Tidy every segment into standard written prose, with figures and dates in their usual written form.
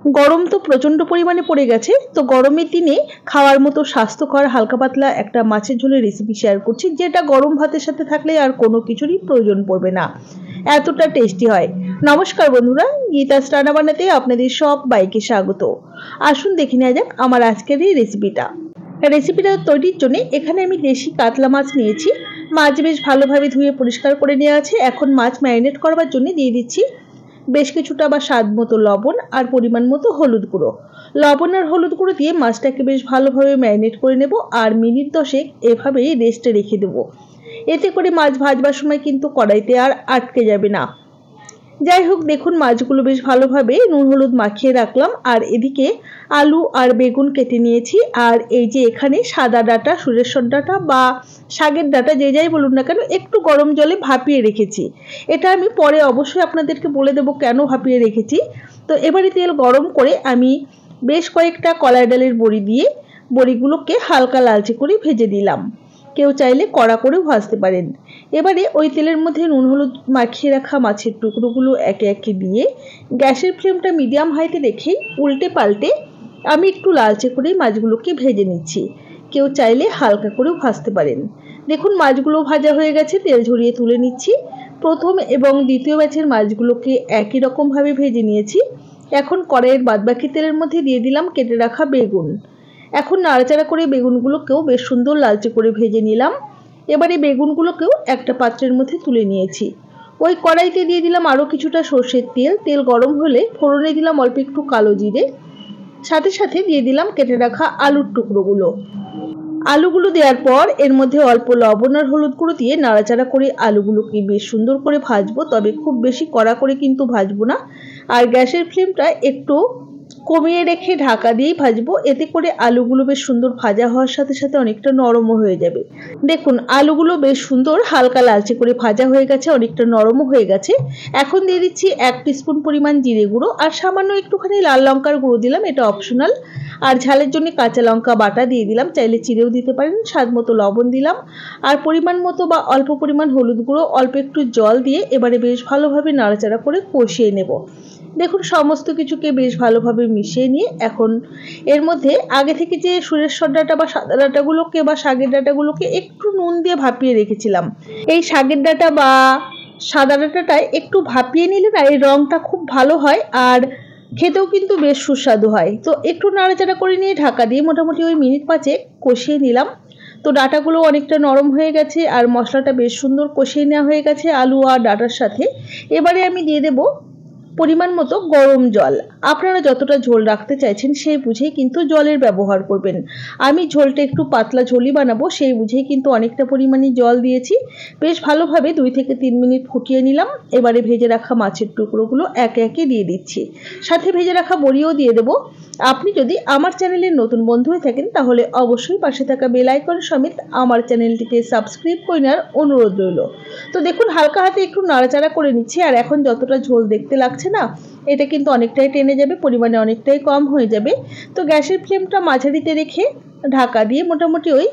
গরম তো প্রচন্ড পরিমাণে পড়ে গেছে, তো গরমের দিনে খাওয়ার মতো স্বাস্থ্যকর হালকা পাতলা একটা মাছের ঝোলের রেসিপি শেয়ার করছি, যেটা গরম ভাতের সাথে থাকলে আর কোনো কিছুরই প্রয়োজন পড়বে না, এতটা টেস্টি হয়। নমস্কার বন্ধুরা, গীতাস রান্না বান্নাতে আপনাদের সবাইকে স্বাগত। আসুন দেখে নেওয়া যাক আমার আজকের এই রেসিপিটা তৈরির জন্য এখানে আমি দেশি কাতলা মাছ নিয়েছি। মাছ বেশ ভালোভাবে ধুয়ে পরিষ্কার করে নেওয়া আছে। এখন মাছ ম্যারিনেট করবার জন্য দিয়ে দিচ্ছি বেশ কিছুটা বা স্বাদ মতো লবণ আর পরিমাণ মতো হলুদ গুঁড়ো। লবণ আর হলুদ গুঁড়ো দিয়ে মাছটাকে বেশ ভালোভাবে ম্যারিনেট করে নেব আর মিনিট 10 এভাবেই রেস্টে রেখে দেবো। এতে করে মাছ ভাজবার সময় কিন্তু কড়াইতে আর আটকে যাবে না। যাই হোক, দেখুন মাছগুলো বেশ ভালোভাবে নুন হলুদ মাখিয়ে রাখলাম। আর এদিকে আলু আর বেগুন কেটে নিয়েছি। আর এই যে এখানে সাদা ডাঁটা, সুরেশ্বর ডাঁটা বা শাকের ডাঁটা, যে যাই বলুন না কেন, একটু গরম জলে ভাপিয়ে রেখেছি। এটা আমি পরে অবশ্যই আপনাদেরকে বলে দেবো কেন ভাপিয়ে রেখেছি। তো এবারে তেল গরম করে আমি বেশ কয়েকটা কলাই ডালের বড়ি দিয়ে বড়িগুলোকে হালকা লালচে করে ভেজে দিলাম। কেউ চাইলে কড়া করেও ভাজতে পারেন। এবারে ওই তেলের মধ্যে নুন হলুদ মাখিয়ে রাখা মাছের টুকরোগুলো একে একে দিয়ে গ্যাসের ফ্লেমটা মিডিয়াম হাইতে রেখেই উল্টে পাল্টে আমি একটু লালচে করে মাছগুলোকে ভেজে নিচ্ছি। কেউ চাইলে হালকা করেও ভাজতে পারেন। দেখুন মাছগুলো ভাজা হয়ে গেছে, তেল ঝরিয়ে তুলে নিচ্ছি। প্রথম এবং দ্বিতীয় ব্যাচের মাছগুলোকে একই রকমভাবে ভেজে নিয়েছি। এখন কড়াইয়ের বাদবাকি তেলের মধ্যে দিয়ে দিলাম কেটে রাখা বেগুন। এখন নাড়াচাড়া করে বেগুনগুলোকেও বেশ সুন্দর লালচে করে ভেজে নিলাম। এবারে বেগুনগুলোকেও একটা পাত্রের মধ্যে তুলে নিয়েছি। ওই কড়াইতে দিয়ে দিলাম আরও কিছুটা সর্ষের তেল। তেল গরম হলে ফোড়নে দিলাম অল্প একটু কালো জিরে, সাথে সাথে দিয়ে দিলাম কেটে রাখা আলুর টুকরোগুলো। আলুগুলো দেওয়ার পর এর মধ্যে অল্প লবণ আর হলুদ গুঁড়ো দিয়ে নাড়াচাড়া করে আলুগুলোকে বেশ সুন্দর করে ভাজবো, তবে খুব বেশি কড়া করে কিন্তু ভাজবো না। আর গ্যাসের ফ্লেমটা একটু কমিয়ে রেখে ঢাকা দিয়েই ভাজবো। এতে করে আলুগুলো বেশ সুন্দর ভাজা হওয়ার সাথে সাথে অনেকটা নরমও হয়ে যাবে। দেখুন আলুগুলো বেশ সুন্দর হালকা লালচে করে ভাজা হয়ে গেছে, অনেকটা নরমও হয়ে গেছে। এখন দিয়ে দিচ্ছি 1 টিস্পুন পরিমাণ জিরে গুঁড়ো আর সামান্য একটুখানি লাল লঙ্কার গুঁড়ো দিলাম, এটা অপশনাল। আর ঝালের জন্য কাঁচা লঙ্কা বাটা দিয়ে দিলাম, চাইলে চিড়েও দিতে পারেন। স্বাদ মতো লবণ দিলাম আর পরিমাণ মতো বা অল্প পরিমাণ হলুদ গুঁড়ো, অল্প একটু জল দিয়ে এবারে বেশ ভালোভাবে নাড়াচাড়া করে কষিয়ে নেব। দেখুন সমস্ত কিছুকে বেশ ভালোভাবে মিশিয়ে নিয়ে এখন এর মধ্যে আগে থেকে যে সুরেশ্বর ডাঁটা বা সাদা ডাঁটাগুলোকে বা শাকের ডাঁটাগুলোকে একটু নুন দিয়ে ভাপিয়ে রেখেছিলাম। এই শাকের ডাঁটা বা সাদা ডাঁটাটায় একটু ভাপিয়ে নিলে না এই রঙটা খুব ভালো হয় আর খেতেও কিন্তু বেশ সুস্বাদু হয়। তো একটু নাড়াচাড়া করে নিয়ে ঢাকা দিয়ে মোটামুটি ওই মিনিট 5 কষিয়ে নিলাম। তো ডাঁটাগুলো অনেকটা নরম হয়ে গেছে আর মশলাটা বেশ সুন্দর কষিয়ে নেওয়া হয়ে গেছে আলু আর ডাঁটার সাথে। এবারে আমি দিয়ে দেবো পরিমাণ মতো গরম জল। আপনারা যতটা ঝোল রাখতে চাইছেন সেই বুঝেই কিন্তু জলের ব্যবহার করবেন। আমি ঝোলটা একটু পাতলা ঝোলই বানাবো, সেই বুঝেই কিন্তু অনেকটা পরিমাণে জল দিয়েছি। বেশ ভালোভাবে 2 থেকে 3 মিনিট ফুটিয়ে নিলাম। এবারে ভেজে রাখা মাছের টুকরোগুলো একে একে দিয়ে দিচ্ছি, সাথে ভেজে রাখা বড়িও দিয়ে দেবো। আপনি যদি আমার চ্যানেলের নতুন বন্ধু হয়ে থাকেন তাহলে অবশ্যই পাশে থাকা বেল আইকন সমেত আমার চ্যানেলটিকে সাবস্ক্রাইব করে নেওয়ার অনুরোধ রইল। তো দেখুন হালকা হাতে একটু নাড়াচাড়া করে নিচ্ছি। আর এখন যতটা ঝোল দেখতে লাগছে না, এটা কিন্তু অনেকটাই টেনে যাবে, পরিমাণে অনেকটাই কম হয়ে যাবে। তো গ্যাসের ফ্লেমটা মাঝারিতে রেখে ঢাকা দিয়ে মোটামুটি ওই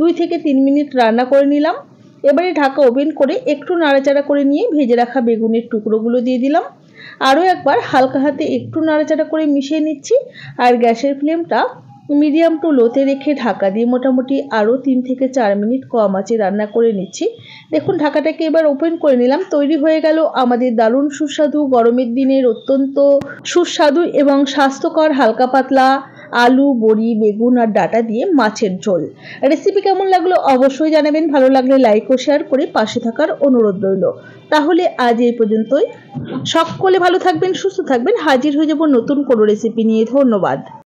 2 থেকে 3 মিনিট রান্না করে নিলাম। এবারে ঢাকা ওপেন করে একটু নাড়াচাড়া করে নিয়ে ভেজে রাখা বেগুনের টুকরোগুলো দিয়ে দিলাম। আরও একবার হালকা হাতে একটু নাড়াচাড়া করে মিশিয়ে নিচ্ছি আর গ্যাসের ফ্লেমটা মিডিয়াম টু লোতে রেখে ঢাকা দিয়ে মোটামুটি আরও 3 থেকে 4 মিনিট কম আঁচে রান্না করে নিচ্ছি। দেখুন ঢাকাটাকে এবার ওপেন করে নিলাম। তৈরি হয়ে গেল আমাদের দারুণ সুস্বাদু গরমের দিনের অত্যন্ত সুস্বাদু এবং স্বাস্থ্যকর হালকা পাতলা আলু, বড়ি, বেগুন আর ডাঁটা দিয়ে মাছের ঝোল। রেসিপি কেমন লাগলো অবশ্যই জানাবেন। ভালো লাগলে লাইক ও শেয়ার করে পাশে থাকার অনুরোধ রইল। তাহলে আজ এই পর্যন্তই। সকলে ভালো থাকবেন, সুস্থ থাকবেন। হাজির হয়ে যাব নতুন কোনো রেসিপি নিয়ে। ধন্যবাদ।